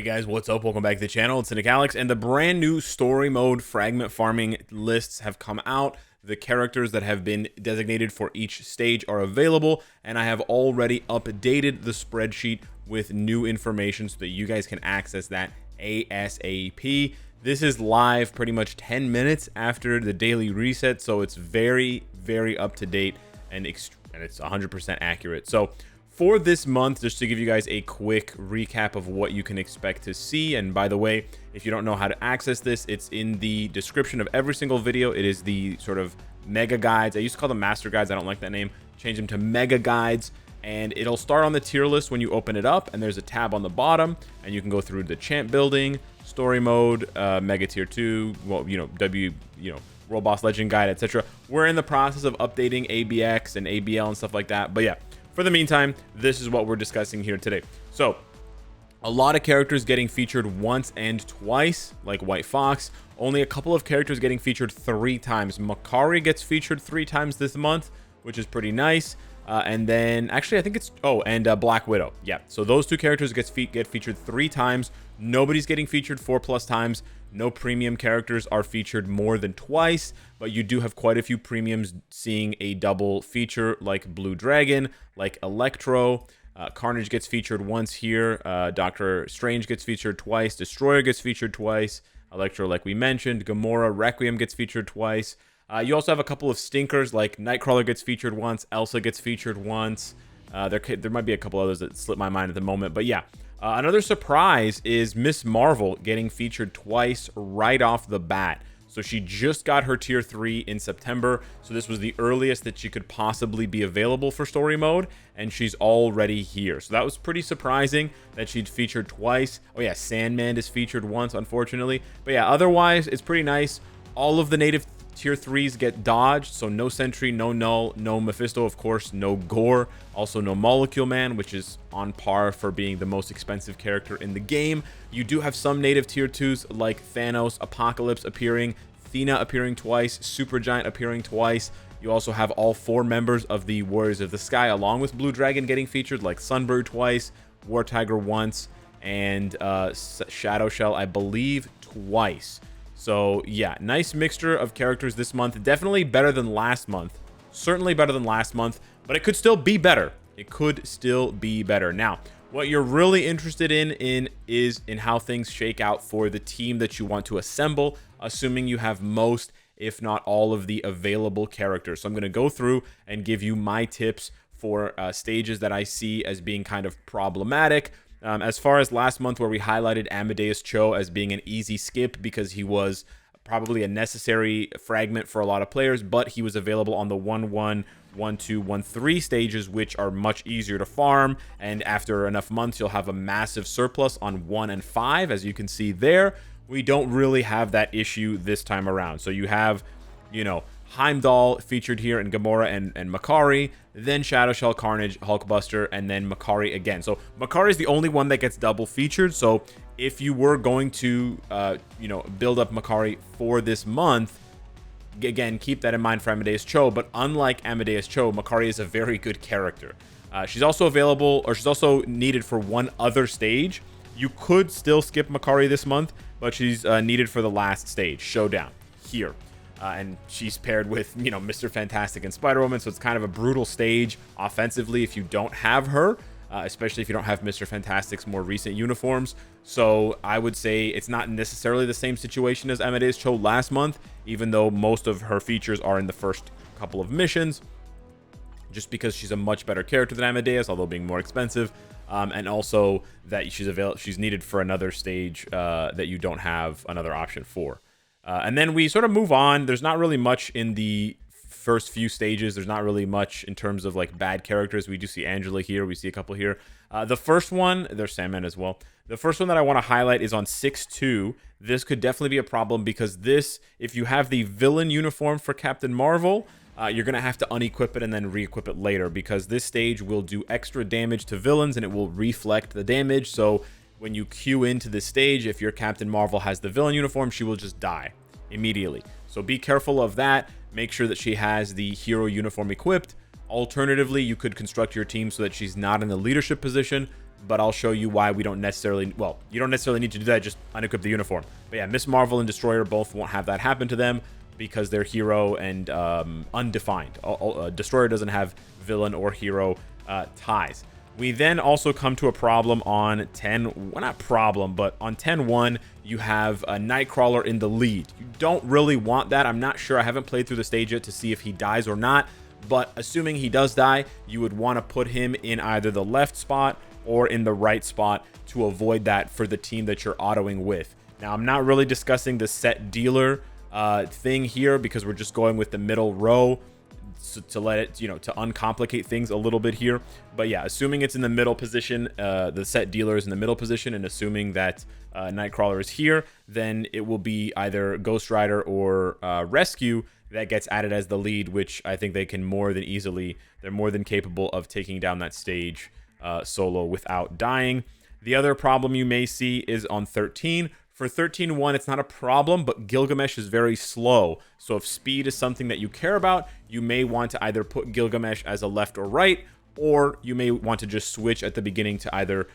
Guys, what's up? Welcome back to the channel. It's Cynic Alex, and the brand new story mode fragment farming lists have come out. The characters that have been designated for each stage are available, and I have already updated the spreadsheet with new information so that you guys can access that ASAP. This is live pretty much 10 minutes after the daily reset, so it's very, very up to date and it's 100% accurate. So for this month, just to give you guys a quick recap of what you can expect to see, and by the way, if you don't know how to access this, it's in the description of every single video. It is the sort of mega guides. I used to call them master guides. I don't like that name. Change them to mega guides, and it'll start on the tier list when you open it up, and there's a tab on the bottom, and you can go through the champ building, story mode, mega tier 2, well, World Boss Legend Guide, etc. We're in the process of updating ABX and ABL and stuff like that, but yeah. For the meantime, this is what we're discussing here today. So, a lot of characters getting featured once and twice, like White Fox. Only a couple of characters getting featured 3 times. Makari gets featured 3 times this month, which is pretty nice. And then, actually, I think it's... Oh, and Black Widow. Yeah, so those 2 characters get featured 3 times. Nobody's getting featured 4+ times. No premium characters are featured more than twice, but you do have quite a few premiums seeing a double feature, like Blue Dragon, like Electro. Carnage gets featured once here. Doctor Strange gets featured twice. Destroyer gets featured twice. Electro, like we mentioned. Gamora, Requiem gets featured twice. You also have a couple of stinkers, like Nightcrawler gets featured once. Elsa gets featured once. There might be a couple others that slip my mind at the moment, but yeah. Another surprise is Miss Marvel getting featured twice right off the bat. So she just got her tier 3 in September. So this was the earliest that she could possibly be available for story mode, and she's already here. So that was pretty surprising that she'd featured twice. Oh yeah, Sandman is featured once, unfortunately. But yeah, otherwise, it's pretty nice. All of the native tier 3s get dodged, so no Sentry, no Null, no Mephisto, of course, no Gore, also no Molecule Man, which is on par for being the most expensive character in the game. You do have some native tier 2s like Thanos, Apocalypse appearing, Thena appearing twice, Supergiant appearing twice. You also have all 4 members of the Warriors of the Sky along with Blue Dragon getting featured, like Sunbird twice, War Tiger once, and Shadow Shell, I believe, twice. So yeah, nice mixture of characters this month. Definitely better than last month. Certainly better than last month, but it could still be better. It could still be better. Now, what you're really interested in is how things shake out for the team that you want to assemble, assuming you have most, if not all, of the available characters. So I'm going to go through and give you my tips for stages that I see as being kind of problematic. As far as last month, where we highlighted Amadeus Cho as being an easy skip because he was probably a necessary fragment for a lot of players, but he was available on the 1-1, 1-2, 1-3 stages, which are much easier to farm, and after enough months, you'll have a massive surplus on 1 and 5, as you can see there. We don't really have that issue this time around. So you have, Heimdall featured here, and Gamora and Makari, then Shadow Shell, Carnage, Hulkbuster, and then Makari again. So Makari is the only one that gets double featured. So if you were going to, build up Makari for this month, again, keep that in mind for Amadeus Cho. But unlike Amadeus Cho, Makari is a very good character. She's also available, or she's also needed for one other stage. You could still skip Makari this month, but she's needed for the last stage, Showdown, here. And she's paired with, Mr. Fantastic and Spider-Woman, so it's kind of a brutal stage offensively if you don't have her, especially if you don't have Mr. Fantastic's more recent uniforms. So I would say it's not necessarily the same situation as Amadeus Cho last month, even though most of her features are in the first couple of missions, just because she's a much better character than Amadeus, although being more expensive, and also that she's needed for another stage that you don't have another option for. And then we sort of move on. There's not really much in the first few stages. There's not really much in terms of like bad characters. We do see Angela here. We see a couple here. The first one, there's Sandman as well. The first one that I want to highlight is on 6-2. This could definitely be a problem because this, if you have the villain uniform for Captain Marvel, you're going to have to unequip it and then re-equip it later because this stage will do extra damage to villains and it will reflect the damage. So when you queue into this stage, if your Captain Marvel has the villain uniform, she will just die immediately. So be careful of that. Make sure that she has the hero uniform equipped. Alternatively, you could construct your team so that she's not in the leadership position. but I'll show you why we don't necessarily, well, you don't necessarily need to do that, just unequip the uniform. But yeah, Miss Marvel and Destroyer both won't have that happen to them because they're hero and undefined. Destroyer doesn't have villain or hero ties. We then also come to a problem on 10, well, not problem, but on 10-1, you have a Nightcrawler in the lead. You don't really want that. I'm not sure. I haven't played through the stage yet to see if he dies or not, but assuming he does die, you would want to put him in either the left spot or in the right spot to avoid that for the team that you're autoing with. Now, I'm not really discussing the set dealer thing here because we're just going with the middle row to let it, you know, to uncomplicate things a little bit here. But yeah, assuming it's in the middle position, the set dealer is in the middle position, and assuming that Nightcrawler is here, then it will be either Ghost Rider or Rescue that gets added as the lead, which I think they can more than easily, they're more than capable of taking down that stage solo without dying. The other problem you may see is on 13. For 13-1, it's not a problem, but Gilgamesh is very slow. So if speed is something that you care about, you may want to either put Gilgamesh as a left or right, or you may want to just switch at the beginning to either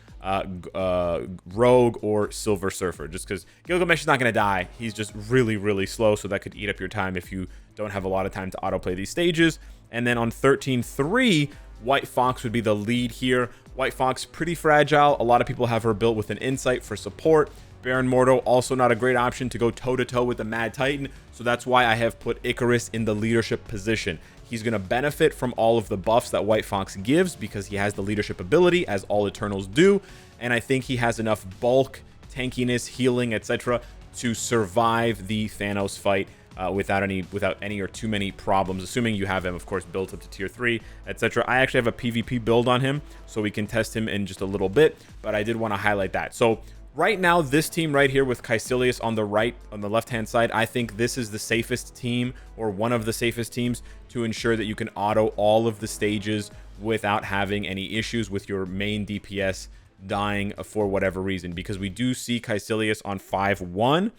Rogue or Silver Surfer, just because Gilgamesh is not going to die. He's just really, really slow, so that could eat up your time if you don't have a lot of time to autoplay these stages. And then on 13-3, White Fox would be the lead here. White Fox, pretty fragile. A lot of people have her built with an Insight for support. Baron Mordo, also not a great option to go toe-to-toe with the Mad Titan, so that's why I have put Icarus in the leadership position. He's going to benefit from all of the buffs that White Fox gives because he has the leadership ability, as all Eternals do, and I think he has enough bulk, tankiness, healing, etc. to survive the Thanos fight without any or too many problems, assuming you have him, of course, built up to tier 3, etc. I actually have a PvP build on him, so we can test him in just a little bit, but I did want to highlight that. So right now, this team right here with Caecilius on the right, on the left-hand side, I think this is the safest team, or one of the safest teams, to ensure that you can auto all of the stages without having any issues with your main DPS dying for whatever reason. Because we do see Caecilius on 5-1,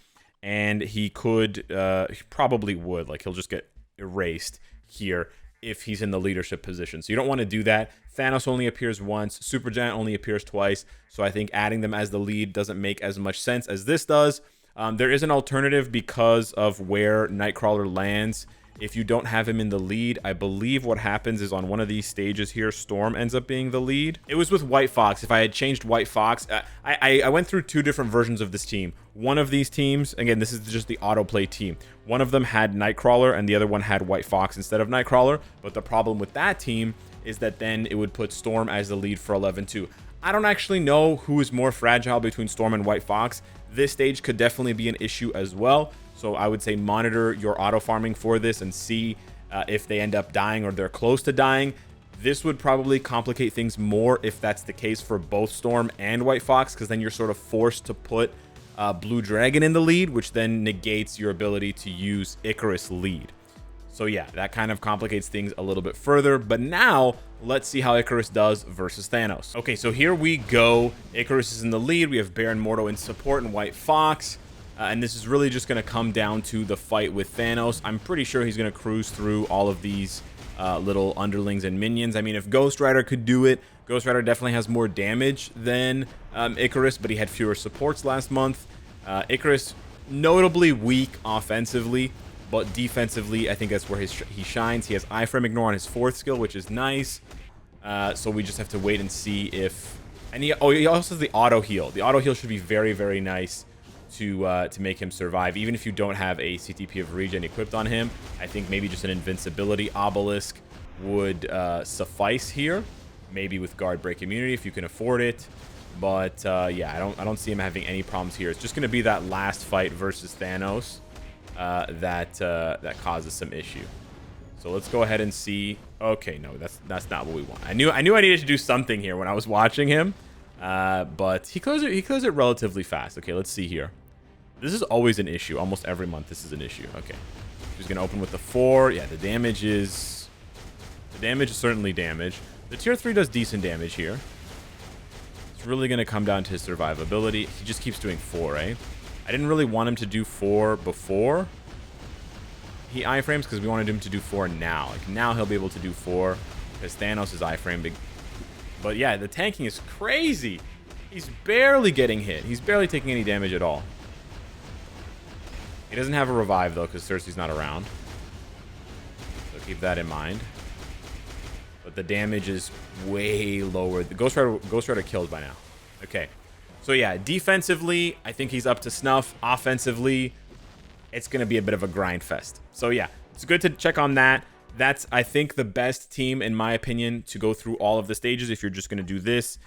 and he could, he probably would, like, he'll just get erased here if he's in the leadership position. So you don't want to do that. Thanos only appears once. Supergiant only appears twice. So I think adding them as the lead doesn't make as much sense as this does. There is an alternative because of where Nightcrawler lands. If you don't have him in the lead, I believe what happens is on one of these stages here, Storm ends up being the lead. It was with White Fox. If I had changed White Fox, I went through two different versions of this team. One of these teams, again, this is just the autoplay team. One of them had Nightcrawler and the other one had White Fox instead of Nightcrawler. But the problem with that team is that then it would put Storm as the lead for 11-2. I don't actually know who is more fragile between Storm and White Fox. This stage could definitely be an issue as well. So I would say monitor your auto farming for this and see if they end up dying or they're close to dying. This would probably complicate things more if that's the case for both Storm and White Fox, because then you're sort of forced to put Blue Dragon in the lead, which then negates your ability to use Icarus lead. So yeah, that kind of complicates things a little bit further. But now let's see how Icarus does versus Thanos. Okay, so here we go. Icarus is in the lead. We have Baron Mordo in support and White Fox. And this is really just going to come down to the fight with Thanos. I'm pretty sure he's going to cruise through all of these little underlings and minions. I mean, if Ghost Rider could do it, Ghost Rider definitely has more damage than Icarus, but he had fewer supports last month. Icarus, notably weak offensively, but defensively, I think that's where he shines. He has iframe ignore on his 4th skill, which is nice. So we just have to wait and see if... And he also has the auto heal. The auto heal should be very, very nice to make him survive. Even if you don't have a CTP of regen equipped on him, I think maybe just an invincibility obelisk would suffice here. Maybe with guard break immunity if you can afford it. But yeah, I don't see him having any problems here. It's just going to be that last fight versus Thanos that causes some issue. So let's go ahead and see. Okay, no, that's not what we want. I knew I needed to do something here when I was watching him, but he closed it relatively fast. Okay, let's see here. This is always an issue. Almost every month, this is an issue. Okay, he's gonna open with the 4. Yeah, the damage is certainly damage. The tier 3 does decent damage here. It's really gonna come down to his survivability. He just keeps doing 4, eh? I didn't really want him to do 4 before he iframes because we wanted him to do 4 now. Like now he'll be able to do 4 because Thanos is iframe. But yeah, the tanking is crazy. He's barely getting hit. He's barely taking any damage at all. He doesn't have a revive, though, because Cersei's not around. So keep that in mind. But the damage is way lower. The Ghost Rider killed by now. Okay. So yeah, defensively, I think he's up to snuff. Offensively, it's going to be a bit of a grind fest. So yeah, it's good to check on that. That's, I think, the best team, in my opinion, to go through all of the stages. If you're just going to do this,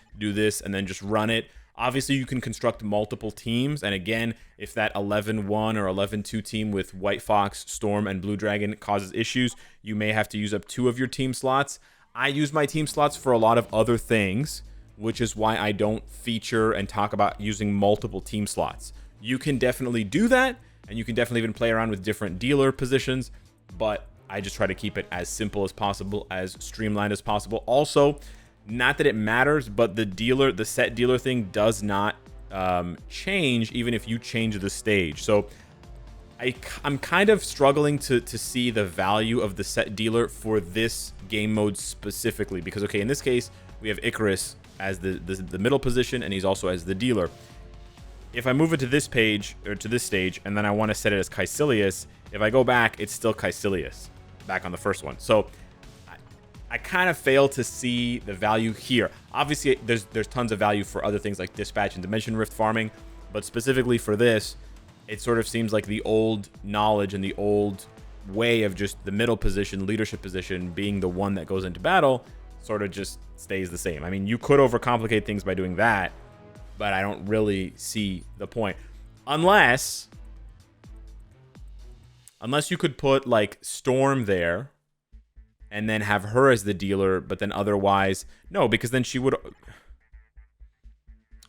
and then just run it. Obviously, you can construct multiple teams. And again, if that 11-1 or 11-2 team with White Fox, Storm, and Blue Dragon causes issues, you may have to use up 2 of your team slots. I use my team slots for a lot of other things, which is why I don't feature and talk about using multiple team slots. You can definitely do that, and you can definitely even play around with different dealer positions, but I just try to keep it as simple as possible, as streamlined as possible. Also, not that it matters, but the set dealer thing does not change even if you change the stage. So I'm kind of struggling to see the value of the set dealer for this game mode specifically, because okay, in this case we have Icarus as the middle position, and he's also as the dealer. If I move it to this page, or to this stage, and then I want to set it as Caecilius, if I go back, it's still Caecilius back on the first one. So I kind of fail to see the value here. Obviously, there's tons of value for other things like Dispatch and Dimension Rift farming, but specifically for this, it sort of seems like the old knowledge and the old way of just the middle position, leadership position, being the one that goes into battle, sort of just stays the same. I mean, you could overcomplicate things by doing that, but I don't really see the point. Unless you could put like Storm there and then have her as the dealer, but then otherwise no, because then she would,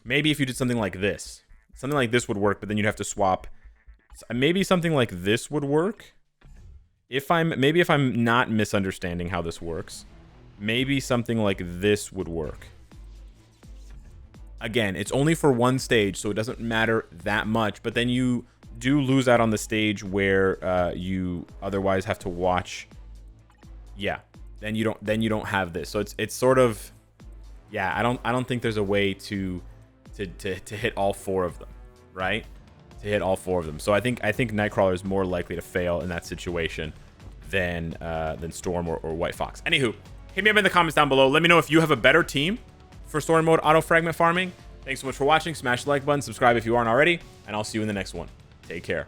maybe if you did something like this would work, but then you'd have to swap. Maybe something like this would work. If I'm not misunderstanding how this works, maybe something like this would work. Again, it's only for one stage, so it doesn't matter that much, but then you do lose out on the stage where you otherwise have to watch. Yeah, then you don't have this. So it's sort of, yeah, I don't think there's a way to hit all 4 of them, right? To hit all 4 of them. So I think Nightcrawler is more likely to fail in that situation than Storm or White Fox. Anywho, hit me up in the comments down below. Let me know if you have a better team for story mode auto fragment farming. Thanks so much for watching. Smash the like button, subscribe if you aren't already, and I'll see you in the next one. Take care.